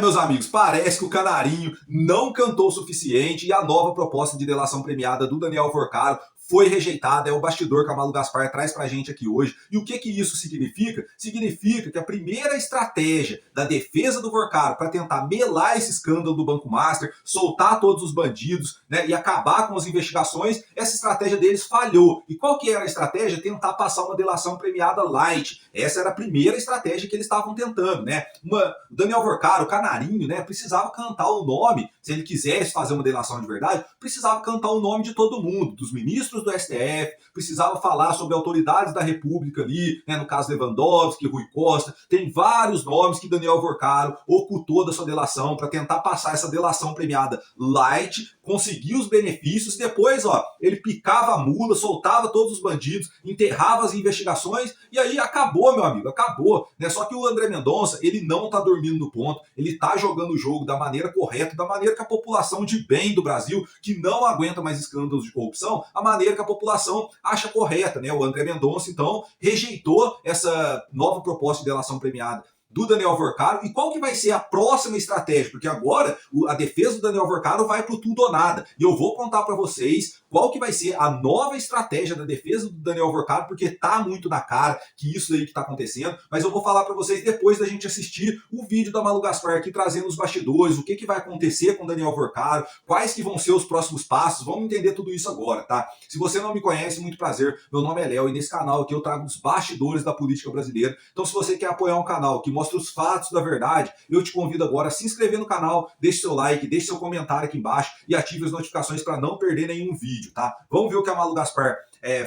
Meus amigos, parece que o Canarinho não cantou o suficiente e a nova proposta de delação premiada do Daniel Alvorcaro foi rejeitada. É o bastidor que a Malu Gaspar traz pra gente aqui hoje. E o que isso significa? Significa que a primeira estratégia da defesa do Alvorcaro para tentar melar esse escândalo do Banco Master, soltar todos os bandidos, né, e acabar com as investigações, essa estratégia deles falhou. E qual que era a estratégia? Tentar passar uma delação premiada light. Essa era a primeira estratégia que eles estavam tentando, né? O Daniel Alvorcaro, o Canarinho, né, precisava cantar o nome, se ele quisesse fazer uma delação de verdade, precisava cantar o nome de todo mundo, dos ministros do STF, precisava falar sobre autoridades da República ali, né, no caso Lewandowski, Rui Costa, tem vários nomes que Daniel Alvorcaro ocultou da sua delação para tentar passar essa delação premiada light, conseguir os benefícios, e depois, ele picava a mula, soltava todos os bandidos, enterrava as investigações, e aí acabou, meu amigo, acabou, né? Só que o André Mendonça, ele não tá dormindo no ponto, ele tá jogando o jogo da maneira correta, da maneira que a população de bem do Brasil, que não aguenta mais escândalos de corrupção, a maneira que a população acha correta, né? O André Mendonça, então, rejeitou essa nova proposta de delação premiada do Daniel Alvorcaro. E qual que vai ser a próxima estratégia? Porque agora a defesa do Daniel Alvorcaro vai pro tudo ou nada. E eu vou contar para vocês qual que vai ser a nova estratégia da defesa do Daniel Alvorcaro, porque tá muito na cara que isso aí que tá acontecendo. Mas eu vou falar para vocês depois da gente assistir o vídeo da Malu Gaspar aqui trazendo os bastidores, o que vai acontecer com o Daniel Alvorcaro, quais que vão ser os próximos passos. Vamos entender tudo isso agora, tá? Se você não me conhece, muito prazer. Meu nome é Léo e nesse canal aqui eu trago os bastidores da política brasileira. Então, se você quer apoiar um canal que mostra os fatos da verdade, eu te convido agora a se inscrever no canal, deixe seu like, deixe seu comentário aqui embaixo e ative as notificações para não perder nenhum vídeo, tá? Vamos ver o que a Malu Gaspar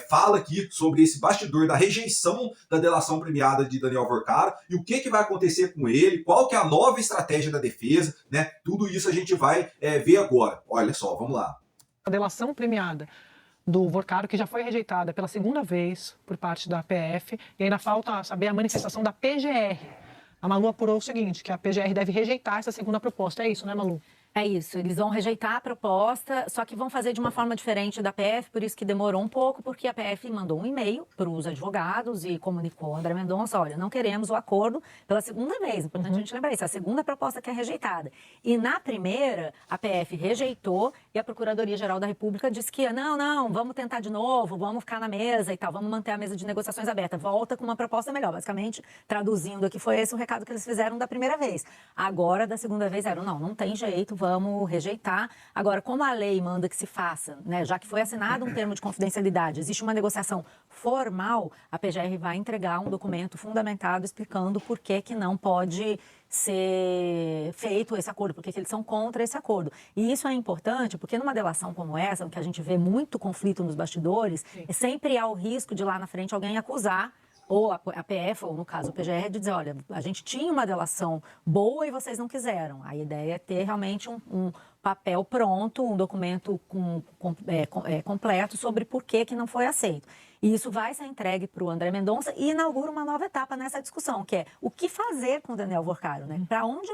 fala aqui sobre esse bastidor da rejeição da delação premiada de Daniel Alvorcaro e o que vai acontecer com ele, qual que é a nova estratégia da defesa, né? Tudo isso a gente vai ver agora. Olha só, vamos lá. A delação premiada do Alvorcaro, que já foi rejeitada pela segunda vez por parte da PF, e ainda falta saber a manifestação da PGR. A Malu apurou o seguinte, que a PGR deve rejeitar essa segunda proposta. É isso, né, Malu? É isso, eles vão rejeitar a proposta, só que vão fazer de uma forma diferente da PF, por isso que demorou um pouco, porque a PF mandou um e-mail para os advogados e comunicou ao André Mendonça, olha, não queremos o acordo pela segunda vez, importante a gente lembrar isso, a segunda proposta que é rejeitada. E na primeira, a PF rejeitou e a Procuradoria-Geral da República disse que não, vamos tentar de novo, vamos ficar na mesa e tal, vamos manter a mesa de negociações aberta, volta com uma proposta melhor. Basicamente, traduzindo aqui, foi esse o recado que eles fizeram da primeira vez. Agora, da segunda vez, não tem jeito, vamos rejeitar. Agora, como a lei manda que se faça, né, já que foi assinado um termo de confidencialidade, existe uma negociação formal, a PGR vai entregar um documento fundamentado explicando por que não pode ser feito esse acordo, porque eles são contra esse acordo. E isso é importante porque numa delação como essa, que a gente vê muito conflito nos bastidores, sempre há o risco de lá na frente alguém acusar ou a PF, ou no caso o PGR, de dizer, olha, a gente tinha uma delação boa e vocês não quiseram. A ideia é ter realmente um papel pronto, um documento completo sobre por que não foi aceito. E isso vai ser entregue para o André Mendonça e inaugura uma nova etapa nessa discussão, que é o que fazer com o Daniel Alvorcaro, né? Para onde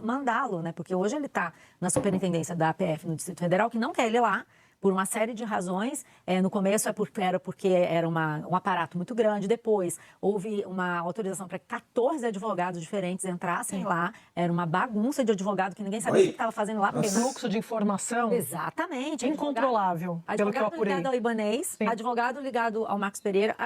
mandá-lo, né? Porque hoje ele está na superintendência da APF no Distrito Federal, que não quer ele lá, por uma série de razões. No começo era porque era um aparato muito grande, depois houve uma autorização para que 14 advogados diferentes entrassem lá, era uma bagunça de advogado que ninguém sabia o que estava fazendo lá. Porque fluxo de informação exatamente, incontrolável, pelo que eu apurei. Advogado ligado ao Ibanez, advogado ligado ao Marcos Pereira,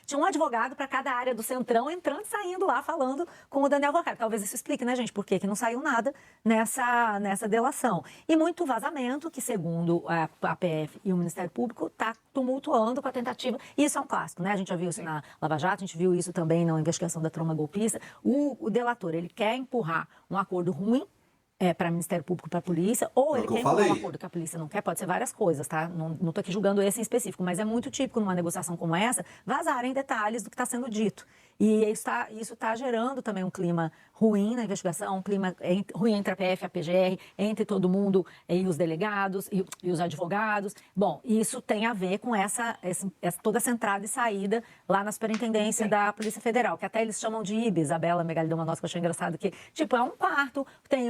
tinha um advogado para cada área do Centrão entrando e saindo lá, falando com o Daniel Alvorcaro. Talvez isso explique, né, gente, por que não saiu nada nessa delação. E muito vazamento, que segundo a PF e o Ministério Público está tumultuando com a tentativa. Isso é um clássico, né? A gente já viu isso na Lava Jato, a gente viu isso também na investigação da trama golpista. O delator, ele quer empurrar um acordo ruim para o Ministério Público, para a polícia, ou ele quer empurrar um acordo que a polícia não quer, pode ser várias coisas, tá? Não estou aqui julgando esse em específico, mas é muito típico numa negociação como essa, vazarem detalhes do que está sendo dito. E isso está gerando também um clima ruim na investigação, um clima ruim entre a PF e a PGR, entre todo mundo e os delegados e os advogados. Bom, isso tem a ver com toda essa entrada e saída lá na superintendência da Polícia Federal, que até eles chamam de IBES. A Bela Megali deu uma nota que eu achei engraçado, que tipo, é um quarto, tem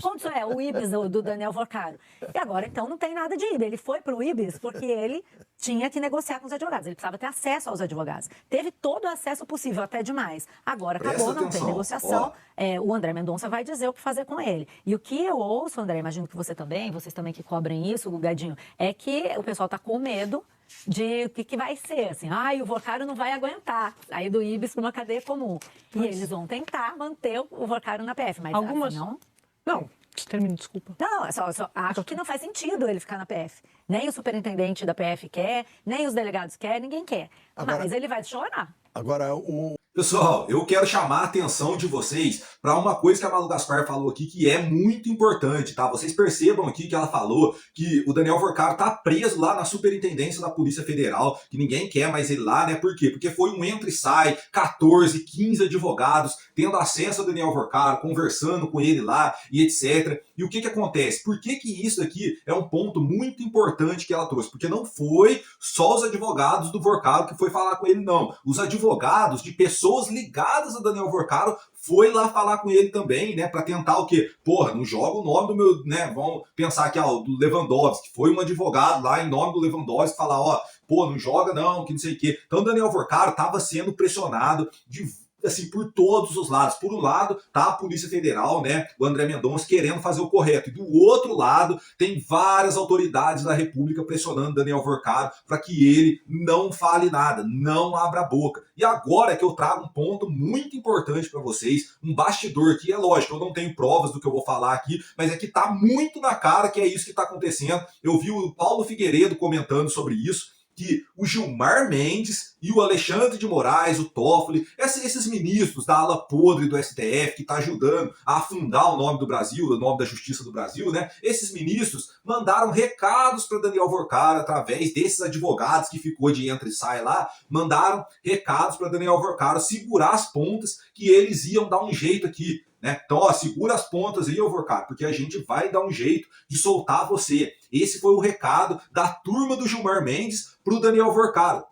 quantos o IBES do Daniel Alvorcaro. E agora, então, não tem nada de IBES. Ele foi para o IBES porque ele tinha que negociar com os advogados, ele precisava ter acesso aos advogados. Teve todo o acesso possível, até demais. Agora Presta acabou, não atenção, tem negociação. ó. O André Mendonça vai dizer o que fazer com ele. E o que eu ouço, André, imagino que você também, vocês também que cobrem isso, Gadinho, é que o pessoal está com medo de o que vai ser, assim, o Vorcaro não vai aguentar sair do IBIS para uma cadeia comum. E eles vão tentar manter o Vorcaro na PF, mas Algumas... assim, não... Não, termina, desculpa. Não, só acho que não faz sentido ele ficar na PF. Nem o superintendente da PF quer, nem os delegados querem, ninguém quer. Agora- Mas ele vai chorar. Agora, Pessoal, eu quero chamar a atenção de vocês para uma coisa que a Malu Gaspar falou aqui que é muito importante, tá? Vocês percebam aqui que ela falou que o Daniel Vorcaro tá preso lá na Superintendência da Polícia Federal, que ninguém quer mais ele lá, né? Por quê? Porque foi um entra e sai, 14, 15 advogados tendo acesso ao Daniel Vorcaro, conversando com ele lá e etc. E o que acontece? Por que isso aqui é um ponto muito importante que ela trouxe? Porque não foi só os advogados do Vorcaro que foi falar com ele, não. Os advogados de pessoas ligadas a Daniel Vorcaro foi lá falar com ele também, né, para tentar o quê? Porra, não joga o nome do meu, né, vamos pensar aqui, do Lewandowski, foi um advogado lá em nome do Lewandowski falar, pô, não joga não, que não sei o quê. Então, Daniel Vorcaro estava sendo pressionado assim, por todos os lados. Por um lado, tá a Polícia Federal, né, o André Mendonça querendo fazer o correto. E do outro lado, tem várias autoridades da República pressionando Daniel Vorcaro para que ele não fale nada, não abra a boca. E agora é que eu trago um ponto muito importante para vocês, um bastidor que é lógico, eu não tenho provas do que eu vou falar aqui, mas é que tá muito na cara que é isso que tá acontecendo. Eu vi o Paulo Figueiredo comentando sobre isso, que o Gilmar Mendes e o Alexandre de Moraes, o Toffoli, esses ministros da ala podre do STF que está ajudando a afundar o nome do Brasil, o nome da Justiça do Brasil, né? Esses ministros mandaram recados para Daniel Vorcaro através desses advogados que ficou de entra e sai lá, mandaram recados para Daniel Vorcaro segurar as pontas que eles iam dar um jeito aqui. Né? Então, segura as pontas aí, Vorcaro, porque a gente vai dar um jeito de soltar você. Esse foi o recado da turma do Gilmar Mendes para o Daniel Vorcaro.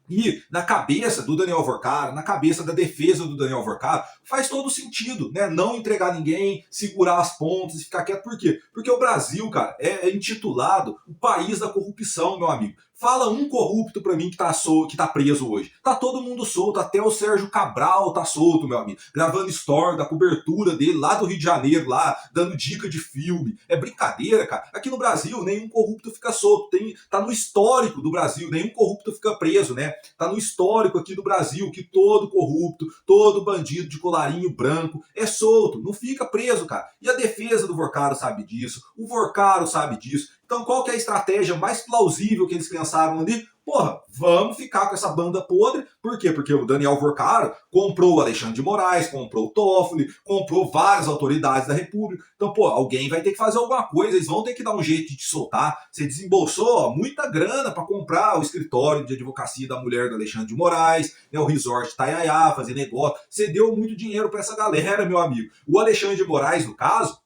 E na cabeça do Daniel Vorcaro, na cabeça da defesa do Daniel Vorcaro, faz todo sentido, né? Não entregar ninguém, segurar as pontas e ficar quieto. Por quê? Porque o Brasil, cara, é intitulado o país da corrupção, meu amigo. Fala um corrupto pra mim que tá preso hoje. Tá todo mundo solto, até o Sérgio Cabral tá solto, meu amigo. Gravando story da cobertura dele lá do Rio de Janeiro, lá, dando dica de filme. É brincadeira, cara. Aqui no Brasil, nenhum corrupto fica solto. Tá no histórico do Brasil, nenhum corrupto fica preso, né? Tá no histórico aqui do Brasil que todo corrupto, todo bandido de colarinho branco é solto, não fica preso, cara. E a defesa do Vorcaro sabe disso, o Vorcaro sabe disso. Então qual que é a estratégia mais plausível que eles pensaram ali? Porra, vamos ficar com essa banda podre. Por quê? Porque o Daniel Vorcaro comprou o Alexandre de Moraes, comprou o Toffoli, comprou várias autoridades da República. Então, pô, alguém vai ter que fazer alguma coisa, eles vão ter que dar um jeito de te soltar. Você desembolsou muita grana para comprar o escritório de advocacia da mulher do Alexandre de Moraes, né, o resort Itaiaiá, fazer negócio. Você deu muito dinheiro para essa galera, meu amigo. O Alexandre de Moraes, no caso,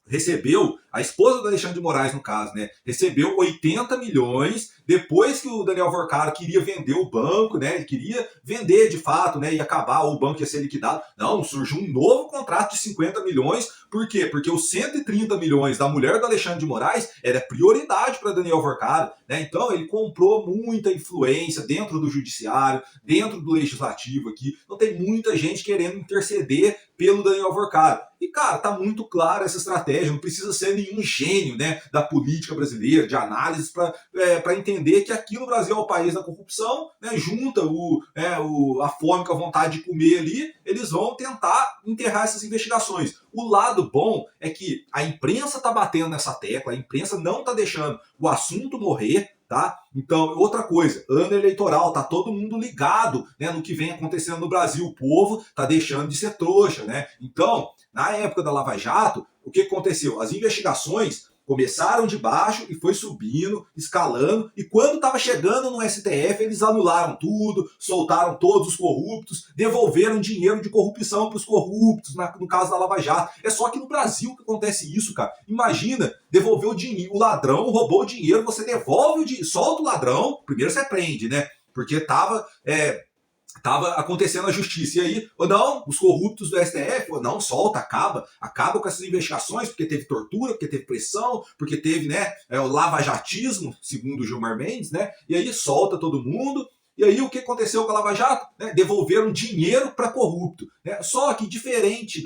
recebeu, a esposa do Alexandre de Moraes, no caso, né, recebeu 80 milhões depois que o Daniel Vorcaro queria vender o banco, né, ele queria vender de fato, né, e acabar, o banco ia ser liquidado. Não, surgiu um novo contrato de 50 milhões, por quê? Porque os 130 milhões da mulher do Alexandre de Moraes era prioridade para Daniel Vorcaro, né, então ele comprou muita influência dentro do judiciário, dentro do legislativo aqui, então tem muita gente querendo interceder pelo Daniel Vorcaro. E, cara, tá muito clara essa estratégia, não precisa ser nenhum gênio, né, da política brasileira, de análise, para entender que aqui no Brasil é o país da corrupção, né, junta a fome com a vontade de comer ali, eles vão tentar enterrar essas investigações. O lado bom é que a imprensa tá batendo nessa tecla, a imprensa não tá deixando o assunto morrer, tá? Então, outra coisa, ano eleitoral, tá todo mundo ligado, né, no que vem acontecendo no Brasil, o povo tá deixando de ser trouxa, né? Então, na época da Lava Jato, o que aconteceu? As investigações começaram de baixo e foi subindo, escalando, e quando estava chegando no STF, eles anularam tudo, soltaram todos os corruptos, devolveram dinheiro de corrupção para os corruptos, no caso da Lava Jato. É só que no Brasil que acontece isso, cara. Imagina, devolver o dinheiro, o ladrão roubou o dinheiro, você devolve o dinheiro, solta o ladrão, primeiro você prende, né? Porque tava acontecendo a justiça. E aí, ou não, os corruptos do STF, ou não, solta, acaba com essas investigações, porque teve tortura, porque teve pressão, porque teve, né, o lavajatismo, segundo o Gilmar Mendes, né, e aí solta todo mundo, E aí o que aconteceu com a Lava Jato? Né? Devolveram dinheiro para corrupto. Né? Só que diferente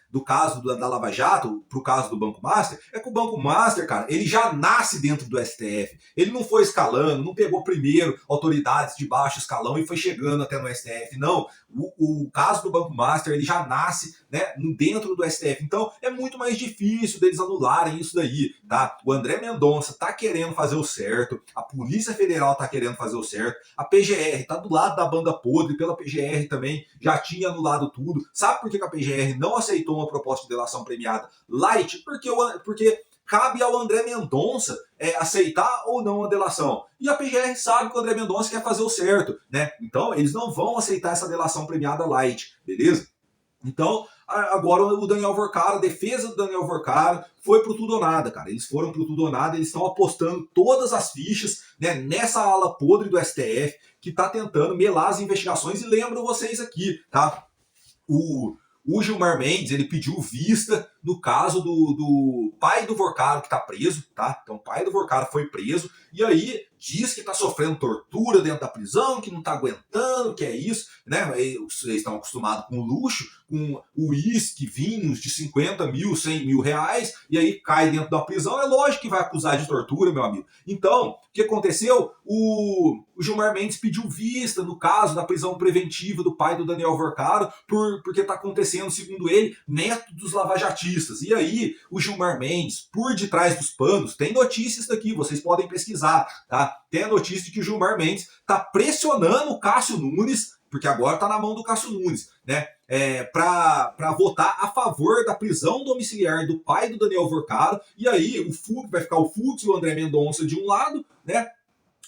do caso da Lava Jato, pro caso do Banco Master, é que o Banco Master, cara, ele já nasce dentro do STF. Ele não foi escalando, não pegou primeiro autoridades de baixo escalão e foi chegando até no STF. Não, o caso do Banco Master, ele já nasce, né, dentro do STF. Então, é muito mais difícil deles anularem isso daí, tá? O André Mendonça tá querendo fazer o certo, a Polícia Federal tá querendo fazer o certo, a PGR tá do lado da banda podre, pela PGR também já tinha anulado tudo. Sabe por que a PGR não aceitou uma proposta de delação premiada light? Porque cabe ao André Mendonça aceitar ou não a delação. E a PGR sabe que o André Mendonça quer fazer o certo, né? Então, eles não vão aceitar essa delação premiada light, beleza? Então, agora o Daniel Vorcaro, a defesa do Daniel Vorcaro foi pro tudo ou nada, cara. Eles foram pro tudo ou nada, eles estão apostando todas as fichas, né, nessa ala podre do STF que tá tentando melar as investigações. E lembro vocês aqui, tá? O Gilmar Mendes, ele pediu vista no caso do pai do Vorcaro que tá preso, tá? Então o pai do Vorcaro foi preso e aí diz que tá sofrendo tortura dentro da prisão, que não tá aguentando, que é isso, né? Eles estão acostumados com luxo, com uísque, vinhos de 50 mil, 100 mil reais, e aí cai dentro da prisão, é lógico que vai acusar de tortura, meu amigo. Então, o que aconteceu? O Gilmar Mendes pediu vista no caso da prisão preventiva do pai do Daniel Vorcaro, porque tá acontecendo, segundo ele, métodos lavajatistas. E aí, o Gilmar Mendes, por detrás dos panos, tem notícias daqui, vocês podem pesquisar, tá? Tem a notícia de que o Gilmar Mendes tá pressionando o Cássio Nunes, porque agora tá na mão do Cássio Nunes, né? Para votar a favor da prisão domiciliar do pai do Daniel Vorcaro. E aí vai ficar o Fux e o André Mendonça de um lado, né?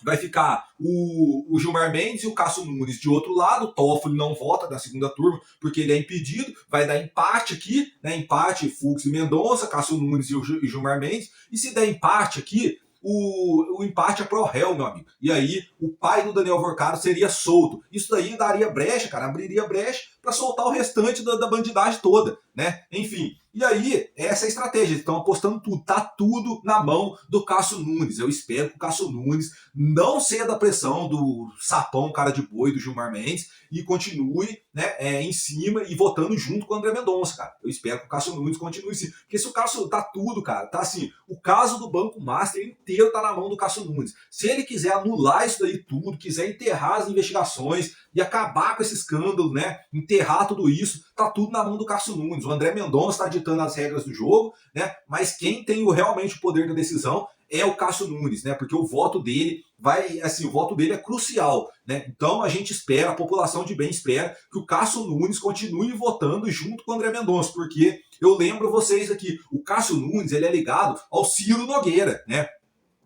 Vai ficar o Gilmar Mendes e o Cássio Nunes de outro lado. O Toffoli não vota na segunda turma porque ele é impedido. Vai dar empate aqui, né? Empate Fux e Mendonça, Cássio Nunes e Gilmar Mendes. E se der empate aqui, o empate é pro réu, meu amigo. E aí o pai do Daniel Vorcaro seria solto. Isso daí daria brecha, cara, abriria brecha para soltar o restante da bandidagem toda, né? Enfim. E aí, essa é a estratégia. Eles estão apostando tudo. Tá tudo na mão do Cássio Nunes. Eu espero que o Cássio Nunes não ceda a pressão do sapão, cara de boi, do Gilmar Mendes, e continue, né, em cima e votando junto com o André Mendonça, cara. Eu espero que o Cássio Nunes continue assim. Porque se o Cássio tá tudo, cara, tá assim, o caso do Banco Master inteiro tá na mão do Cássio Nunes. Se ele quiser anular isso daí tudo, quiser enterrar as investigações e acabar com esse escândalo, né, enterrar tudo isso, tá tudo na mão do Cássio Nunes. O André Mendonça tá ditando as regras do jogo, né, mas quem tem realmente o poder da decisão é o Cássio Nunes, né? Porque o voto dele o voto dele é crucial, né? Então a gente espera, a população de bem espera que o Cássio Nunes continue votando junto com o André Mendonça, porque eu lembro vocês aqui, o Cássio Nunes, ele é ligado ao Ciro Nogueira, né?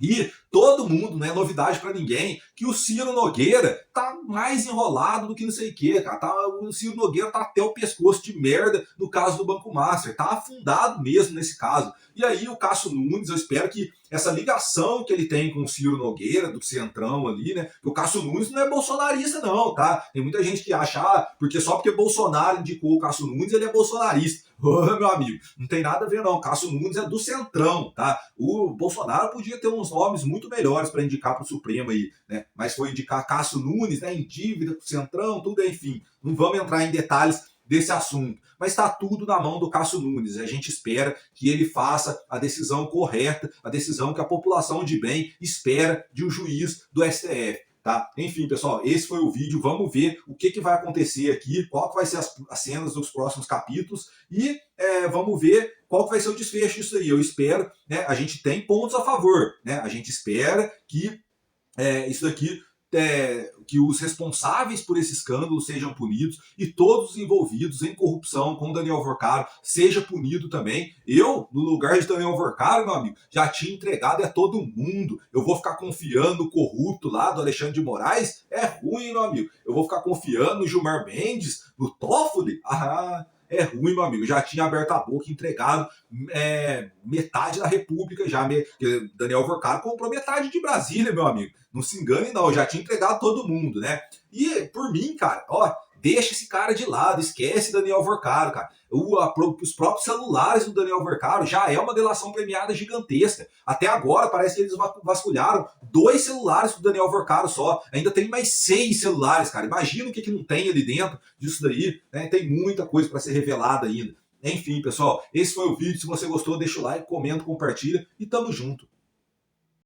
E todo mundo, não é novidade para ninguém, que o Ciro Nogueira tá mais enrolado do que não sei o que, cara. O Ciro Nogueira tá até o pescoço de merda no caso do Banco Master, tá afundado mesmo nesse caso. E aí o Cássio Nunes, eu espero que essa ligação que ele tem com o Ciro Nogueira, do Centrão ali, né? O Cássio Nunes não é bolsonarista não, tá? Tem muita gente que acha, porque só porque Bolsonaro indicou o Cássio Nunes, ele é bolsonarista. Ô, meu amigo, não tem nada a ver não. O Cássio Nunes é do Centrão, tá? O Bolsonaro podia ter uns nomes muito melhores para indicar pro Supremo aí, né? Mas foi indicar Cássio Nunes, né? Em dívida pro Centrão, tudo, enfim. Não vamos entrar em detalhes desse assunto. Mas está tudo na mão do Cássio Nunes. A gente espera que ele faça a decisão correta, a decisão que a população de bem espera de um juiz do STF. Tá? Enfim, pessoal, esse foi o vídeo. Vamos ver o que vai acontecer aqui, qual que vai ser as cenas dos próximos capítulos e vamos ver qual que vai ser o desfecho disso aí. Eu espero, né, a gente tem pontos a favor, né? A gente espera que isso daqui que os responsáveis por esse escândalo sejam punidos e todos os envolvidos em corrupção com Daniel Vorcaro seja punido também. Eu, no lugar de Daniel Vorcaro, meu amigo, já tinha entregado a todo mundo. Eu vou ficar confiando no corrupto lá do Alexandre de Moraes? É ruim, meu amigo. Eu vou ficar confiando no Gilmar Mendes, no Toffoli? É ruim, meu amigo. Já tinha aberto a boca e entregado metade da República já. Daniel Vorcaro comprou metade de Brasília, meu amigo. Não se engane, não. Eu já tinha entregado todo mundo, né? E por mim, cara, deixa esse cara de lado, esquece Daniel Vorcaro, cara. Os próprios celulares do Daniel Vorcaro já é uma delação premiada gigantesca. Até agora parece que eles vasculharam 2 celulares do Daniel Vorcaro só. Ainda tem mais 6 celulares, cara. Imagina o que não tem ali dentro disso daí, né? Tem muita coisa para ser revelada ainda. Enfim, pessoal, esse foi o vídeo. Se você gostou, deixa o like, comenta, compartilha e tamo junto.